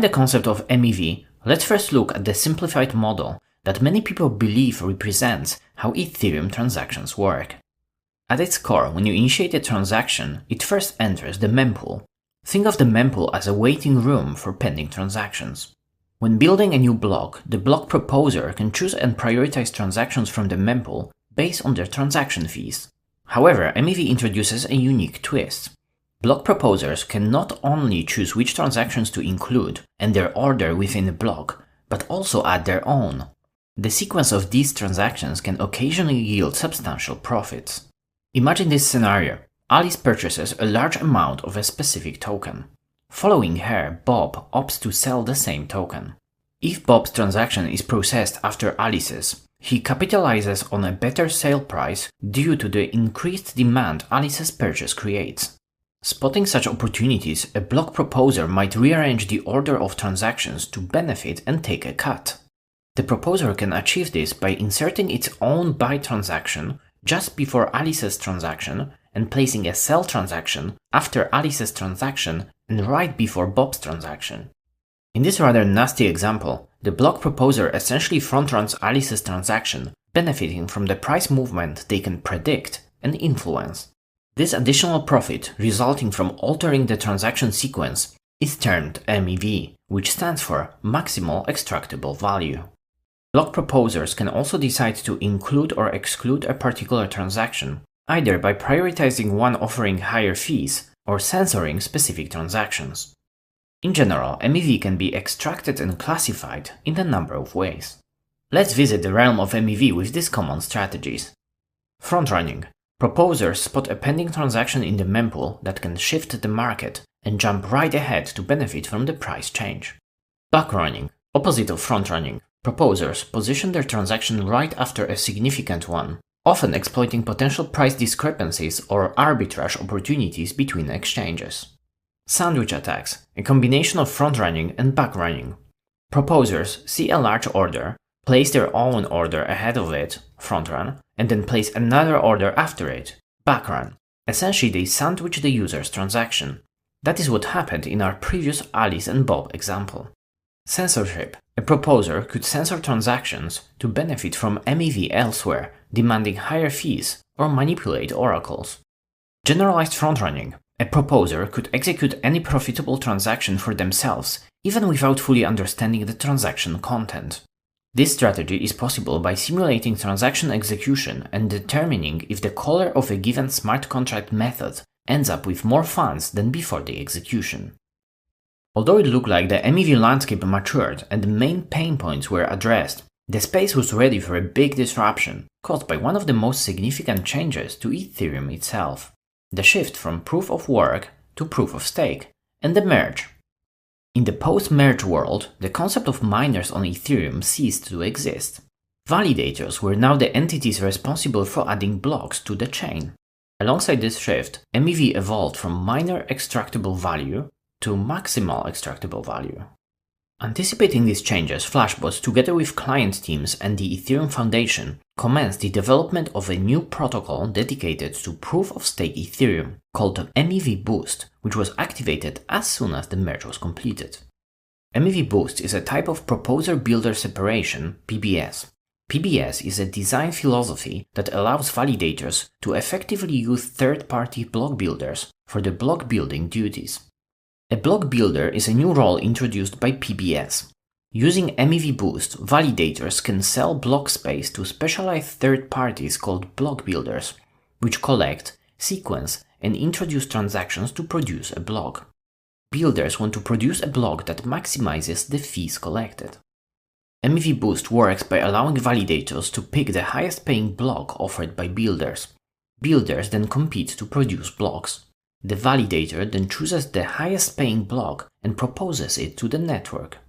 the concept of MEV, let's first look at the simplified model that many people believe represents how Ethereum transactions work. At its core, when you initiate a transaction, it first enters the mempool. Think of the mempool as a waiting room for pending transactions. When building a new block, the block proposer can choose and prioritize transactions from the mempool based on their transaction fees. However, MEV introduces a unique twist. Block proposers can not only choose which transactions to include and their order within a block, but also add their own. The sequence of these transactions can occasionally yield substantial profits. Imagine this scenario. Alice purchases a large amount of a specific token. Following her, Bob opts to sell the same token. If Bob's transaction is processed after Alice's, he capitalizes on a better sale price due to the increased demand Alice's purchase creates. Spotting such opportunities, a block proposer might rearrange the order of transactions to benefit and take a cut. The proposer can achieve this by inserting its own buy transaction just before Alice's transaction and placing a sell transaction after Alice's transaction and right before Bob's transaction. In this rather nasty example, the block proposer essentially front-runs Alice's transaction, benefiting from the price movement they can predict and influence. This additional profit resulting from altering the transaction sequence is termed MEV, which stands for Maximal Extractable Value. Block proposers can also decide to include or exclude a particular transaction, either by prioritizing one offering higher fees or censoring specific transactions. In general, MEV can be extracted and classified in a number of ways. Let's visit the realm of MEV with these common strategies. Front-running. Proposers spot a pending transaction in the mempool that can shift the market and jump right ahead to benefit from the price change. Backrunning. Opposite of front-running. Proposers position their transaction right after a significant one, often exploiting potential price discrepancies or arbitrage opportunities between exchanges. Sandwich attacks, a combination of front-running and back-running. Proposers see a large order, place their own order ahead of it, front-run, and then place another order after it, back-run. Essentially, they sandwich the user's transaction. That is what happened in our previous Alice and Bob example. Censorship. A proposer could censor transactions to benefit from MEV elsewhere, demanding higher fees, or manipulate oracles. Generalized front-running. A proposer could execute any profitable transaction for themselves, even without fully understanding the transaction content. This strategy is possible by simulating transaction execution and determining if the caller of a given smart contract method ends up with more funds than before the execution. Although it looked like the MEV landscape matured and the main pain points were addressed, the space was ready for a big disruption caused by one of the most significant changes to Ethereum itself. The shift from proof of work to proof of stake, and the merge. In the post-merge world, the concept of miners on Ethereum ceased to exist. Validators were now the entities responsible for adding blocks to the chain. Alongside this shift, MEV evolved from minor extractable value to maximal extractable value. Anticipating these changes, Flashbots, together with client teams and the Ethereum Foundation, commenced the development of a new protocol dedicated to proof-of-stake Ethereum called MEV Boost, which was activated as soon as the merge was completed. MEV Boost is a type of proposer-builder separation, PBS. PBS is a design philosophy that allows validators to effectively use third-party block builders for the block building duties. A block builder is a new role introduced by PBS. Using MEV Boost, validators can sell block space to specialized third parties called block builders, which collect, sequence, and introduce transactions to produce a block. Builders want to produce a block that maximizes the fees collected. MEV Boost works by allowing validators to pick the highest paying block offered by builders. Builders then compete to produce blocks. The validator then chooses the highest paying block and proposes it to the network.